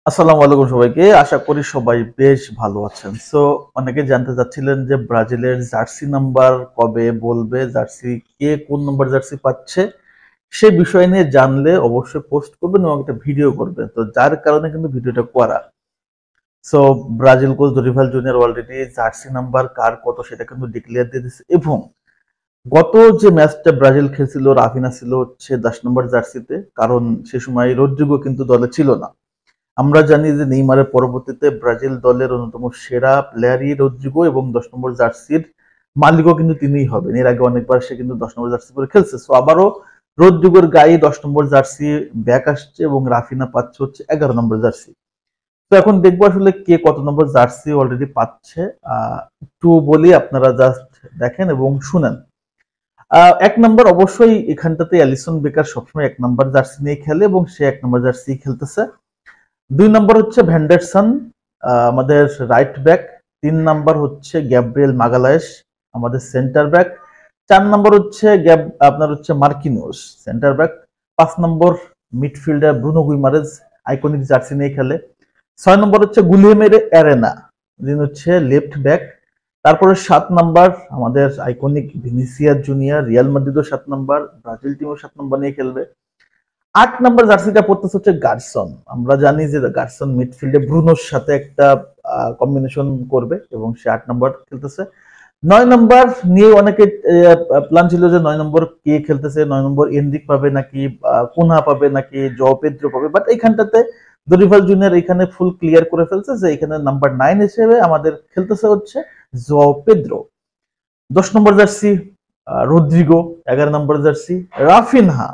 আসসালামু আলাইকুম সবাইকে। আশা করি সবাই বেশ ভালো আছেন। অনেকে জানতে চাচ্ছিলেন যে ব্রাজিলের জার্সি নাম্বার কবে বলবে, জার্সি কে কোন নম্বর জার্সি পাচ্ছে সে বিষয় নিয়ে জানলে অবশ্যই পোস্ট করবেন এবং একটা ভিডিও করবেন। তো যার কারণে কিন্তু ভিডিওটা করা। So Brazil coach Dorival Junior already jersey number কার কত সেটা কিন্তু ডিক্লেয়ার দিয়ে দিচ্ছে এবং গত যে ম্যাচটা ব্রাজিল খেলছিল রাফিনা ছিল হচ্ছে 10 নম্বর জার্সিতে, কারণ সে সময় রদ্রিগো কিন্তু দলে ছিল না। আমরা জানি যে নেইমারের পরবর্তীতে ব্রাজিল দলের অন্যতম সেরা প্লেয়ারই রদ্রিগো এবং 10 নম্বর জার্সির মালিকও কিন্তু তিনিই হবেন। এর আগে অনেকবার সে কিন্তু 10 নম্বর জার্সি পরে খেলছে। আবারও রদ্রিগোর গায়ে 10 নম্বর জার্সি ব্যাক আসছে এবং রাফিনা পাচ্ছে হচ্ছে 11 নম্বর জার্সি। তো এখন দেখবো আসলে কে কত নম্বর জার্সি অলরেডি পাচ্ছে। একটু বলি, আপনারা জাস্ট দেখেন এবং শুনেন। 1 নম্বর অবশ্যই এখানটাতে অ্যালিসন বেকার সবসময় 1 নম্বর জার্সি নিয়ে খেলে এবং সে 1 নম্বর জার্সি খেলতেছে। 2 নম্বর হচ্ছে ভ্যান্ডারসন, আমাদের রাইট ব্যাক। 3 নম্বর হচ্ছে গ্যাব্রিয়েল মাগালায়েস, আমাদের সেন্টার ব্যাক। 4 নম্বর হচ্ছে আপনার হচ্ছে Marquinhos, centre back. 5 number midfielder Bruno Guimaraes, iconic jersey নিয়ে খেলে। 6 নম্বর হচ্ছে গুলিয়েমের অ্যারেনা, যিনি হচ্ছে লেফট ব্যাক। তারপরে 7 নম্বর আমাদের আইকনিক ভিনিসিয়াস জুনিয়র, রিয়াল মাদ্রিদও 7 নম্বর, ব্রাজিল টিমও 7 নম্বর নিয়ে খেলবে। 8 নম্বর জার্সিটা পড়তেছে হচ্ছে গার্সন। আমরা জানি যে গার্সন মিডফিল্ডে ব্রুনোর সাথে একটা কম্বিনেশন করবে এবং সে 8 নম্বর খেলতেছে। 9 নম্বর নিয়ে অনেকে প্ল্যান ছিল যে 9 নম্বর কে খেলতেছে, 9 নম্বর এনরিক পাবে নাকি কুনহা পাবে নাকি জও পেদ্রো পাবে, বাট এইখানটাতে দরিভাল জুনিয়র এখানে ফুল ক্লিয়ার করে ফেলছে যে এখানে নাম্বার 9 হিসেবে আমাদের খেলতেছে হচ্ছে জও পেদ্রো। 10 নম্বর জার্সি রদ্রিগো, 11 নম্বর জার্সি রাফিনহা,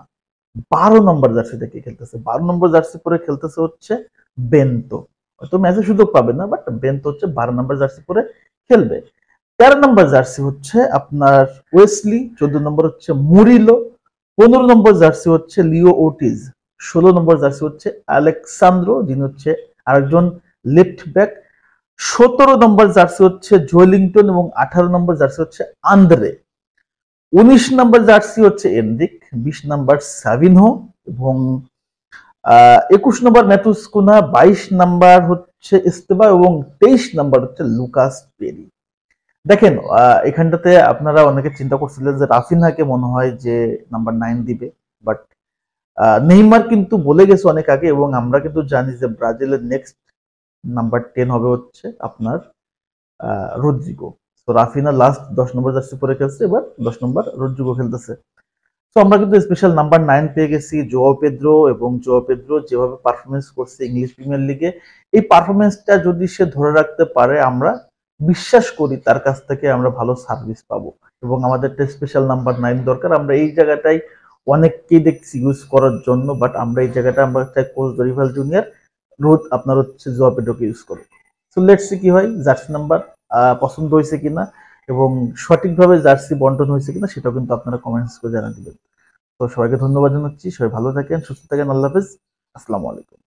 12 নম্বর জার্সি থেকে খেলতেছে। 12 নম্বর জার্সি পরে খেলতেছে হচ্ছে বেন্তো। হয়তো ম্যাচে সুযোগ পাবে না, বাট বেন্তো হচ্ছে 12 নম্বর জার্সি পরে খেলবে। 13 নম্বর জার্সি হচ্ছে আপনার ওয়েসলি, 14 নম্বর হচ্ছে মুরিলো, 15 নম্বর জার্সি হচ্ছে লিও ওটিজ, 16 নম্বর জার্সি হচ্ছে আলেক্সান্দ্রো, যিনি হচ্ছে আরেকজন লেফট ব্যাক, 17 নম্বর জার্সি হচ্ছে জোয়েলিংটন এবং 18 নম্বর জার্সি হচ্ছে আন্দ্রে, 19 নম্বর জার্সি হচ্ছে এনরিক, 20 নম্বর সাভিনহো এবং 21 নম্বর ম্যাথুস কুনহা, 22 নম্বর হচ্ছে ইস্তেবা এবং 23 নম্বর হচ্ছে লুকাস পেরি। দেখেন, এখানটাতে আপনারা অনেকে চিন্তা করছিলেন যে রাফিনহাকে মনে হয় যে নাম্বার 9 দিবে, বাট নেইমার কিন্তু বলে গেছে অনেক আগে এবং আমরা কিন্তু জানি যে ব্রাজিলের নেক্সট নাম্বার 10 হবে হচ্ছে আপনার রদ্রিগো। তো রাফিনা লাস্ট 10 নম্বর জার্সি পরে খেলছে, এবার 10 নম্বর রদ্রিগো খেলতেছে। তো আমরা কিন্তু স্পেশাল নাম্বার 9 পেয়ে গেছি জোয়াও পেদ্রো, এবং জোয়াও পেদ্রো যেভাবে পারফরমেন্স করছে ইংলিশ প্রিমিয়ার লিগে, এই পারফরমেন্সটা যদি সে ধরে রাখতে পারে আমরা বিশ্বাস করি তার কাছ থেকে আমরা ভালো সার্ভিস পাবো এবং আমাদের একটা স্পেশাল নাম্বার 9 দরকার। আমরা এই জায়গাটাই অনেককেই দেখছি ইউজ করার জন্য, বাট আমরা এই জায়গাটা আমরা চাই কোচ দরিভাল জুনিয়র রোদ আপনার হচ্ছে জোয়াও পেদ্রোকে ইউজ করো। সো লেটস সি কি হয়, জার্সি নাম্বার পছন্দ হয়েছে কিনা এবং সঠিকভাবে জার্সি বন্টন হয়েছে কিনা সেটাও কিন্তু আপনারা কমেন্টস করে জানা দিবেন। তো সবাইকে ধন্যবাদ জানাচ্ছি। সবাই ভালো থাকেন, সুস্থ থাকেন। আল্লাহ হাফেজ। আসসালামু আলাইকুম।